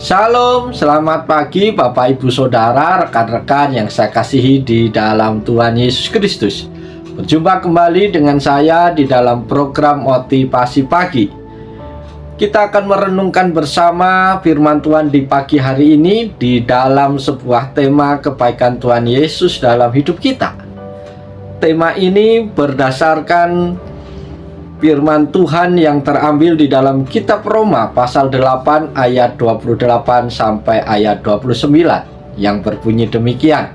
Shalom, selamat pagi Bapak Ibu Saudara, rekan-rekan yang saya kasihi di dalam Tuhan Yesus Kristus. Berjumpa kembali dengan saya di dalam program Motivasi Pagi. Kita akan merenungkan bersama firman Tuhan di pagi hari ini di dalam sebuah tema kebaikan Tuhan Yesus dalam hidup kita. Tema ini berdasarkan firman Tuhan yang terambil di dalam kitab Roma pasal 8 ayat 28 sampai ayat 29 yang berbunyi demikian.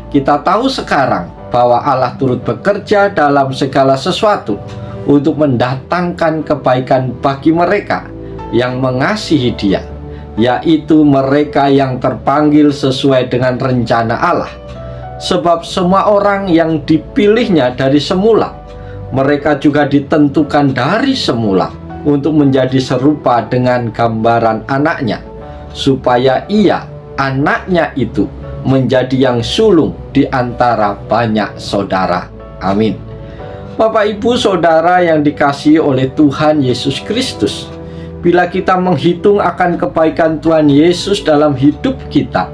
Kita tahu sekarang bahwa Allah turut bekerja dalam segala sesuatu untuk mendatangkan kebaikan bagi mereka yang mengasihi Dia, yaitu mereka yang terpanggil sesuai dengan rencana Allah. Sebab semua orang yang dipilihnya dari semula, mereka juga ditentukan dari semula untuk menjadi serupa dengan gambaran anaknya, supaya ia, anaknya itu, menjadi yang sulung di antara banyak saudara. Amin. Bapak Ibu Saudara yang dikasihi oleh Tuhan Yesus Kristus, bila kita menghitung akan kebaikan Tuhan Yesus dalam hidup kita,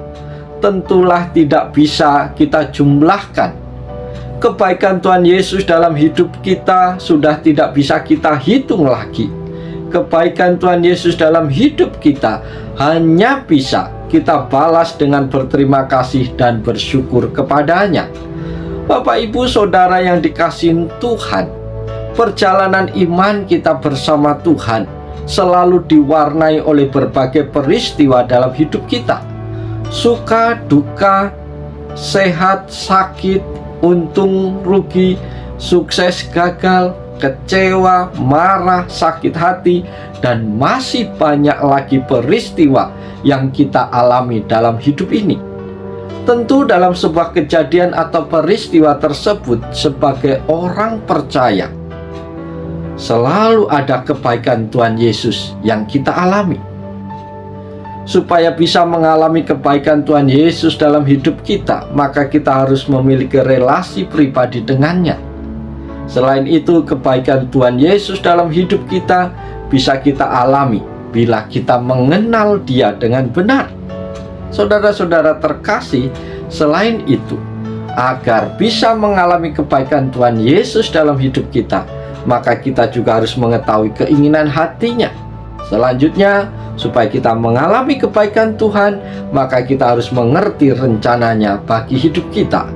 tentulah tidak bisa kita jumlahkan. Kebaikan Tuhan Yesus dalam hidup kita sudah tidak bisa kita hitung lagi. Kebaikan Tuhan Yesus dalam hidup kita hanya bisa kita balas dengan berterima kasih dan bersyukur kepadanya. Bapak Ibu Saudara yang dikasihi Tuhan, perjalanan iman kita bersama Tuhan selalu diwarnai oleh berbagai peristiwa dalam hidup kita. Suka, duka, sehat, sakit, untung, rugi, sukses, gagal, kecewa, marah, sakit hati, dan masih banyak lagi peristiwa yang kita alami dalam hidup ini. Tentu dalam sebuah kejadian atau peristiwa tersebut, sebagai orang percaya, selalu ada kebaikan Tuhan Yesus yang kita alami. Supaya bisa mengalami kebaikan Tuhan Yesus dalam hidup kita, maka kita harus memiliki relasi pribadi dengannya. Selain itu, kebaikan Tuhan Yesus dalam hidup kita bisa kita alami bila kita mengenal Dia dengan benar. Saudara-saudara terkasih, selain itu, agar bisa mengalami kebaikan Tuhan Yesus dalam hidup kita, maka kita juga harus mengetahui keinginan hatinya. Selanjutnya, supaya kita mengalami kebaikan Tuhan, maka kita harus mengerti rencananya bagi hidup kita.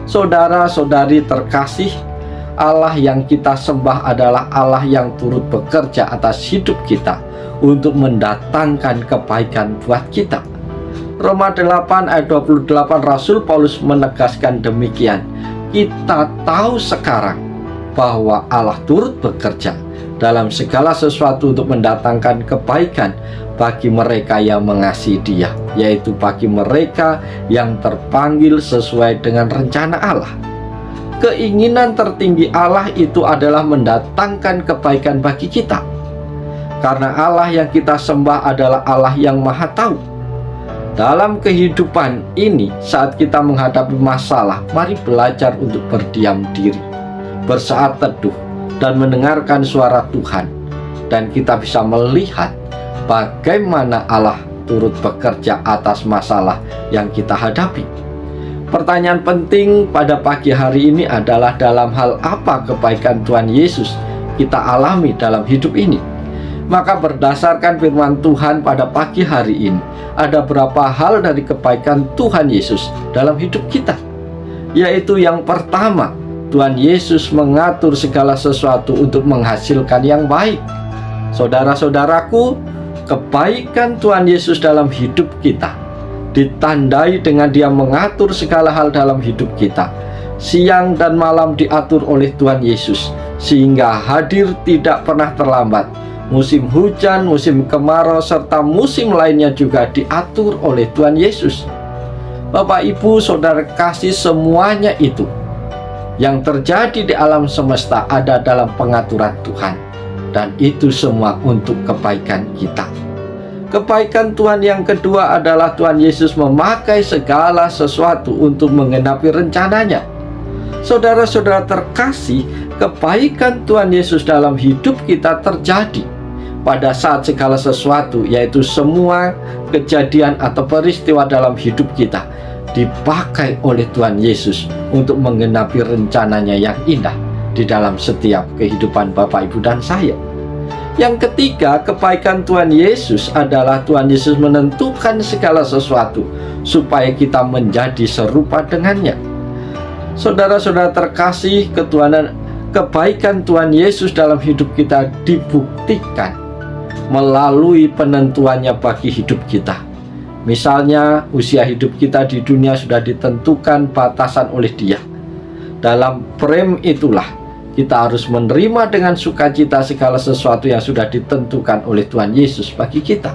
Saudara-saudari terkasih, Allah yang kita sembah adalah Allah yang turut bekerja atas hidup kita untuk mendatangkan kebaikan buat kita. Roma 8 ayat 28 Rasul Paulus menegaskan demikian. Kita tahu sekarang bahwa Allah turut bekerja dalam segala sesuatu untuk mendatangkan kebaikan bagi mereka yang mengasihi Dia, yaitu bagi mereka yang terpanggil sesuai dengan rencana Allah. Keinginan tertinggi Allah itu adalah mendatangkan kebaikan bagi kita, karena Allah yang kita sembah adalah Allah yang Maha Tahu. Dalam kehidupan ini, saat kita menghadapi masalah, mari belajar untuk berdiam diri, bersaat teduh, dan mendengarkan suara Tuhan, dan kita bisa melihat bagaimana Allah turut bekerja atas masalah yang kita hadapi. Pertanyaan penting pada pagi hari ini adalah, dalam hal apa kebaikan Tuhan Yesus kita alami dalam hidup ini? Maka berdasarkan firman Tuhan pada pagi hari ini, ada beberapa hal dari kebaikan Tuhan Yesus dalam hidup kita, yaitu yang pertama, Tuhan Yesus mengatur segala sesuatu untuk menghasilkan yang baik. Saudara-saudaraku, kebaikan Tuhan Yesus dalam hidup kita ditandai dengan Dia mengatur segala hal dalam hidup kita. Siang dan malam diatur oleh Tuhan Yesus, sehingga hadir tidak pernah terlambat. Musim hujan, musim kemarau, serta musim lainnya juga diatur oleh Tuhan Yesus. Bapak, Ibu, Saudara kasih, semuanya itu yang terjadi di alam semesta ada dalam pengaturan Tuhan, dan itu semua untuk kebaikan kita. Kebaikan Tuhan yang kedua adalah Tuhan Yesus memakai segala sesuatu untuk menggenapi rencananya. Saudara-saudara terkasih, kebaikan Tuhan Yesus dalam hidup kita terjadi pada saat segala sesuatu, yaitu semua kejadian atau peristiwa dalam hidup kita dipakai oleh Tuhan Yesus untuk menggenapi rencananya yang indah di dalam setiap kehidupan Bapak, Ibu, dan saya. Yang ketiga, kebaikan Tuhan Yesus adalah Tuhan Yesus menentukan segala sesuatu supaya kita menjadi serupa dengannya. Saudara-saudara terkasih, kebaikan Tuhan Yesus dalam hidup kita dibuktikan melalui penentuannya bagi hidup kita. Misalnya, usia hidup kita di dunia sudah ditentukan batasan oleh Dia. Dalam frame itulah kita harus menerima dengan sukacita segala sesuatu yang sudah ditentukan oleh Tuhan Yesus bagi kita.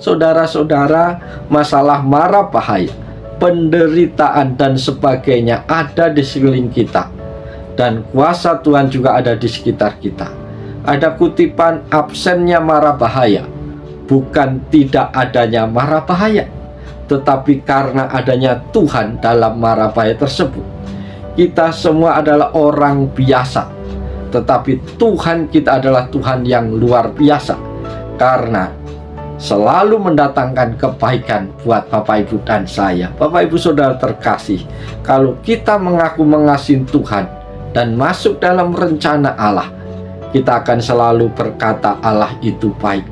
Saudara-saudara, masalah mara bahaya, penderitaan, dan sebagainya ada di sekeliling kita, dan kuasa Tuhan juga ada di sekitar kita. Ada kutipan, absennya mara bahaya bukan tidak adanya mara bahaya, tetapi karena adanya Tuhan dalam mara bahaya tersebut. Kita semua adalah orang biasa, tetapi Tuhan kita adalah Tuhan yang luar biasa, karena selalu mendatangkan kebaikan buat Bapak, Ibu, dan saya. Bapak, Ibu, Saudara terkasih, kalau kita mengaku mengasihi Tuhan dan masuk dalam rencana Allah, kita akan selalu berkata Allah itu baik.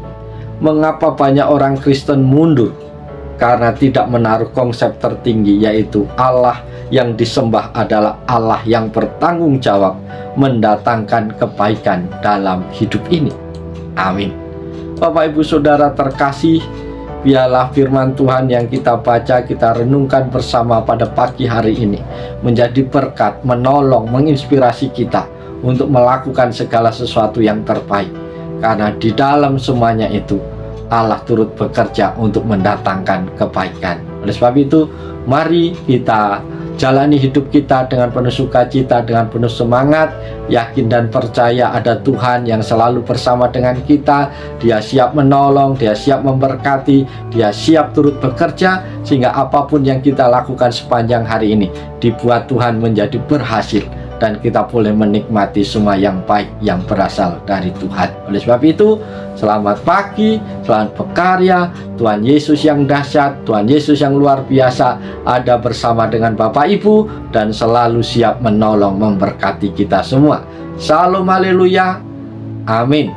Mengapa banyak orang Kristen mundur? Karena tidak menaruh konsep tertinggi, yaitu Allah yang disembah adalah Allah yang bertanggung jawab mendatangkan kebaikan dalam hidup ini. Amin. Bapak, Ibu, Saudara terkasih, biarlah firman Tuhan yang kita baca, kita renungkan bersama pada pagi hari ini menjadi berkat, menolong, menginspirasi kita untuk melakukan segala sesuatu yang terbaik. Karena di dalam semuanya itu Allah turut bekerja untuk mendatangkan kebaikan. Oleh sebab itu, mari kita jalani hidup kita dengan penuh sukacita, dengan penuh semangat, yakin dan percaya ada Tuhan yang selalu bersama dengan kita. Dia siap menolong, Dia siap memberkati, Dia siap turut bekerja, sehingga apapun yang kita lakukan sepanjang hari ini dibuat Tuhan menjadi berhasil, dan kita boleh menikmati semua yang baik yang berasal dari Tuhan. Oleh sebab itu, selamat pagi, selamat berkarya. Tuhan Yesus yang dahsyat, Tuhan Yesus yang luar biasa ada bersama dengan Bapak, Ibu, dan selalu siap menolong, memberkati kita semua. Salam haleluya. Amin.